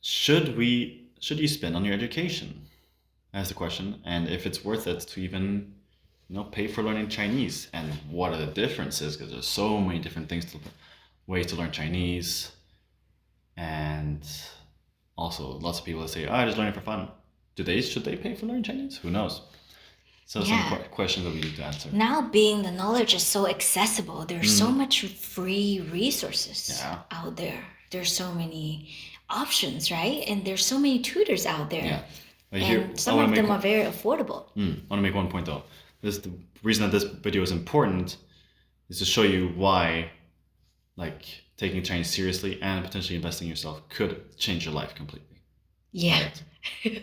should you spend on your education? That's the question. And if it's worth it to even, pay for learning Chinese, and what are the differences? Because there's so many different ways to learn Chinese, and also lots of people that say, "Oh, I just learn it for fun." Should they pay for learning Chinese? Who knows? So some Yeah. questions that we need to answer. Now being the knowledge is so accessible, there's so much free resources Yeah. out there. There's so many options, right? And there's so many tutors out there. Yeah. Here, And some of them are very affordable. I want to make one point though. The reason that this video is important is to show you why, like, taking Chinese seriously and potentially investing in yourself could change your life completely. Yeah. Right?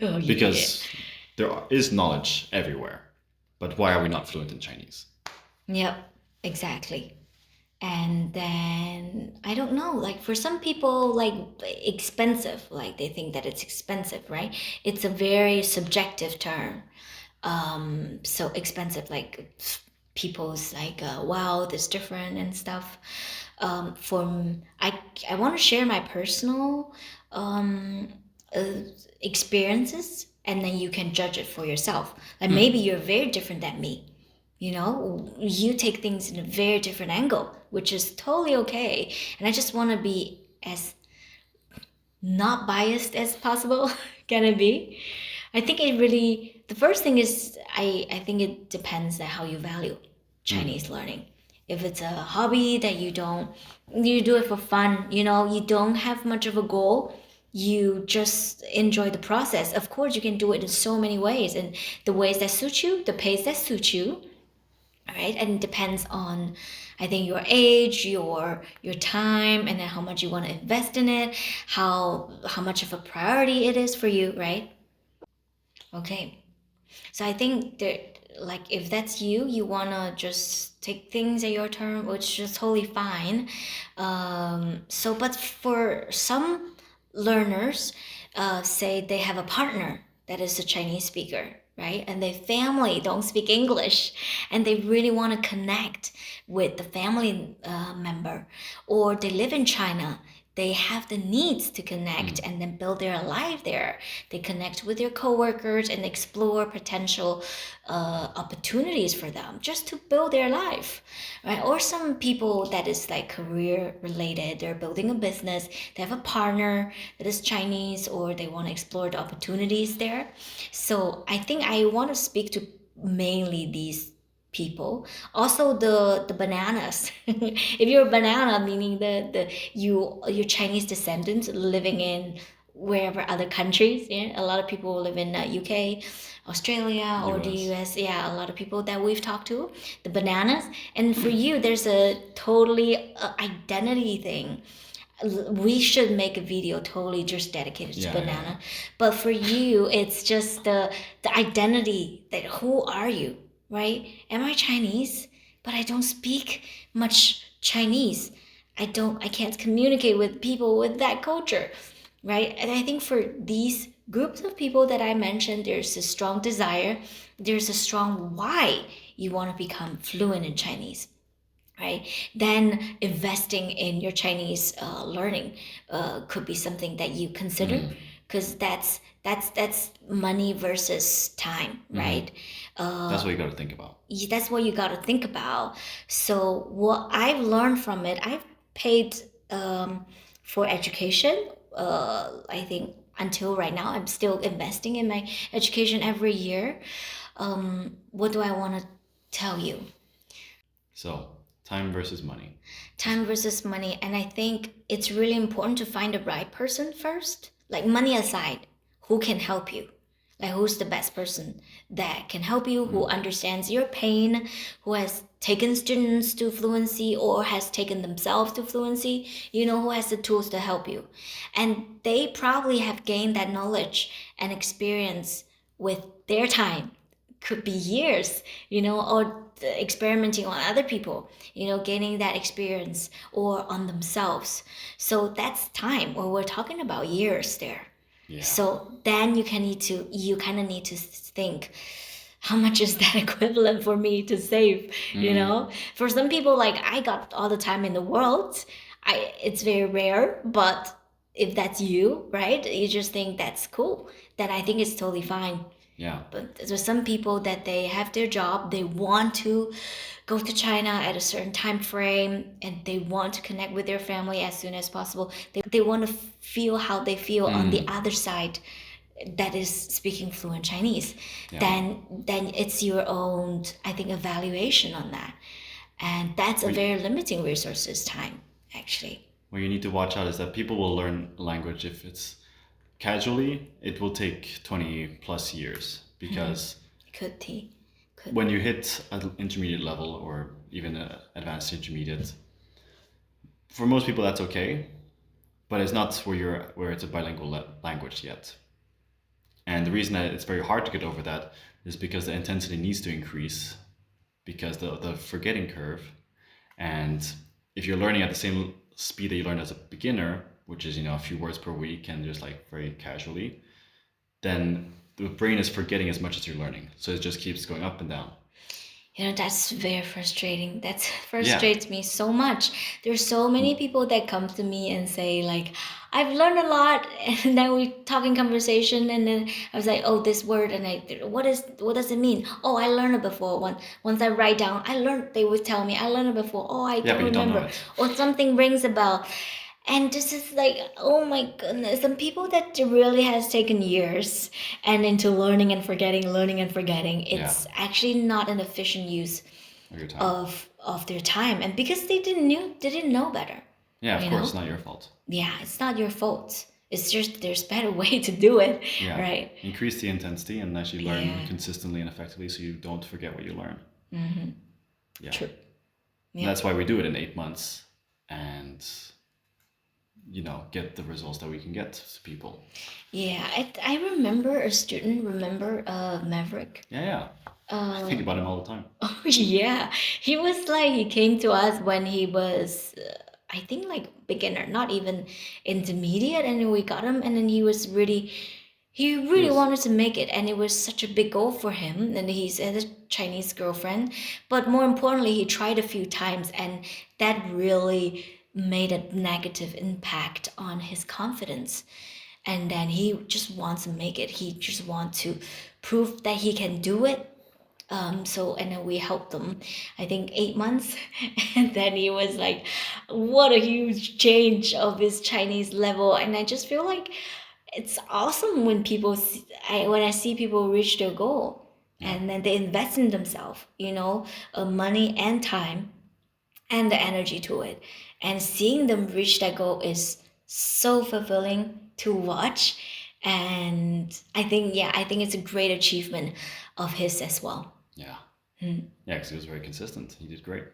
Oh, yeah. Because there is knowledge everywhere, but why are we not fluent in Chinese? Yep, exactly. And then I don't know, like for some people, like expensive, like they think that it's expensive, right? It's a very subjective term. So expensive, like people's like wealth is different and stuff. I want to share my personal uh, experiences, and then you can judge it for yourself. Like maybe you're very different than me. You take things in a very different angle, which is totally okay. And I just want to be as not biased as possible. Can it be? I think the first thing is, I think it depends on how you value Chinese learning. If it's a hobby that you do it for fun, you don't have much of a goal, you just enjoy the process. Of course, you can do it in so many ways, and the ways that suit you, the pace that suits you, right? And it depends on, I think, your age, your time, and then how much you want to invest in it, how much of a priority it is for you, right? Okay. So I think that, like, if that's you wanna just take things at your term, which is totally fine. But for some learners, say they have a partner that is a Chinese speaker, right? And their family don't speak English, and they really want to connect with the family member, or they live in China. They have the needs to connect and then build their life there. They connect with their coworkers and explore potential opportunities for them just to build their life, right? Or some people that is like career related. They're building a business. They have a partner that is Chinese, or they want to explore the opportunities there. So I think I want to speak to mainly these people. Also the bananas. If you're a banana, meaning your Chinese descendants living in wherever other countries. Yeah, a lot of people live in UK, Australia, or the US. Yeah, a lot of people that we've talked to, the bananas. And for you, there's a totally identity thing. We should make a video totally just dedicated to banana. But for you, it's just the identity, that who are you, right? Am I Chinese? But I don't speak much Chinese. I can't communicate with people with that culture, right? And I think for these groups of people that I mentioned, there's a strong desire, there's a strong why you want to become fluent in Chinese, right? Then investing in your Chinese learning could be something that you consider, because that's money versus time, right? That's what you got to think about. That's what you got to think about. So what I've learned from it, I've paid for education. I think until right now, I'm still investing in my education every year. What do I want to tell you? So, time versus money. Time versus money. And I think it's really important to find the right person first. Like, money aside, who can help you? Like, who's the best person that can help you, who understands your pain, who has taken students to fluency or has taken themselves to fluency, who has the tools to help you. And they probably have gained that knowledge and experience with their time. Could be years, or experimenting on other people, gaining that experience, or on themselves. So that's time, or we're talking about years there. Yeah. So then you kind of need to think, how much is that equivalent for me to save? For some people, like, I got all the time in the world. It's very rare, but if that's you, right? You just think that's cool. Then I think it's totally fine. Yeah. But there's some people that they have their job, they want to go to China at a certain time frame, and they want to connect with their family as soon as possible. They want to feel how they feel on the other side that is speaking fluent Chinese. Yeah. Then it's your own, I think, evaluation on that. And that's a very limiting resources time, actually. What you need to watch out is that people will learn a language if it's casually, it will take 20 plus years because Could be. when you hit an intermediate level or even an advanced intermediate, for most people that's okay, but it's not where it's a bilingual language yet. And the reason that it's very hard to get over that is because the intensity needs to increase because the forgetting curve. And if you're learning at the same speed that you learn as a beginner, which is, a few words per week and just like very casually, then the brain is forgetting as much as you're learning. So it just keeps going up and down. That's very frustrating. That frustrates me so much. There's so many people that come to me and say like, I've learned a lot, and then we talk in conversation, and then I was like, oh, this word, and what does it mean? Oh, I learned it before. Once I write down, they would tell me I learned it before. Oh, I don't but you don't know remember, it. or something rings a bell. And this is like, oh my goodness, some people that really has taken years and into learning and forgetting. It's actually not an efficient use Of your time. of their time, and because they didn't know better. Yeah, of course, it's not your fault. Yeah, it's not your fault. It's just there's better way to do it, Yeah. right? Increase the intensity and actually learn consistently and effectively so you don't forget what you learn. Yeah. True. And that's why we do it in 8 months and get the results that we can get to people. Yeah, I remember a student, Maverick. Yeah. I think about him all the time. Oh, yeah. He came to us when he was, I think, like beginner, not even intermediate. And then we got him, and then he really wanted to make it. And it was such a big goal for him. And he had a Chinese girlfriend. But more importantly, he tried a few times, and that really made a negative impact on his confidence. And then he just wants to make it. He just wants to prove that he can do it. And then we helped him, I think 8 months. And then he was like, what a huge change of his Chinese level. And I just feel like it's awesome when when I see people reach their goal and then they invest in themselves, money and time and the energy to it. And seeing them reach that goal is so fulfilling to watch. And I think it's a great achievement of his as well. Yeah. Yeah, because he was very consistent. He did great.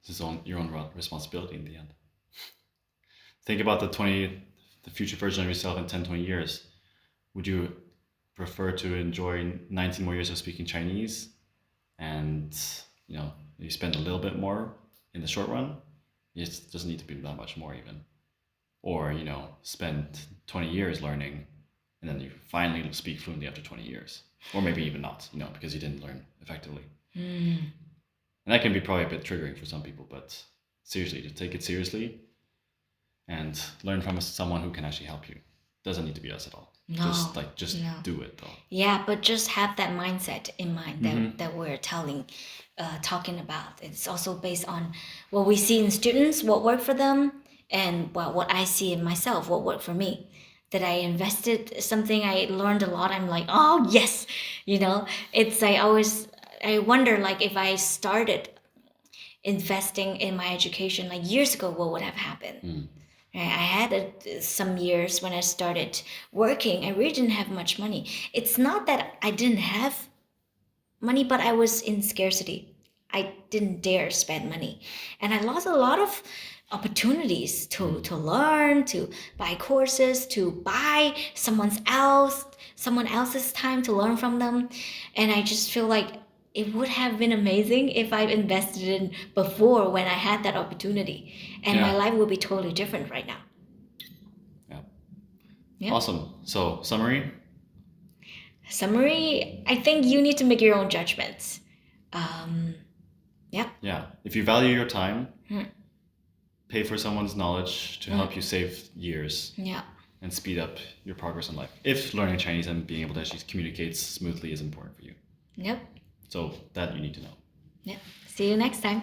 It's your own responsibility in the end. Think about the future version of yourself in 10, 20 years. Would you prefer to enjoy 19 more years of speaking Chinese and, you spend a little bit more in the short run? It doesn't need to be that much more even. Or, spend 20 years learning and then you finally speak fluently after 20 years. Or maybe even not, because you didn't learn effectively. And that can be probably a bit triggering for some people, but seriously, to take it seriously and learn from someone who can actually help you. Doesn't need to be us at all. No, just do it though. Yeah, but just have that mindset in mind that we're talking about. It's also based on what we see in students, what worked for them, and what I see in myself, what worked for me. That I invested something, I learned a lot. I'm like, oh yes, it's I wonder like if I started investing in my education like years ago, what would have happened? I had some years when I started working, I really didn't have much money. It's not that I didn't have money, but I was in scarcity. I didn't dare spend money. And I lost a lot of opportunities to learn, to buy courses, to buy someone else's time to learn from them. And I just feel like it would have been amazing if I invested in before when I had that opportunity. And my life would be totally different right now. Yeah. Awesome. So, summary? Summary, I think you need to make your own judgments. Yeah. If you value your time, pay for someone's knowledge to help you save years Yeah. and speed up your progress in life. If learning Chinese and being able to actually communicate smoothly is important for you. Yep. So that you need to know. Yep. See you next time.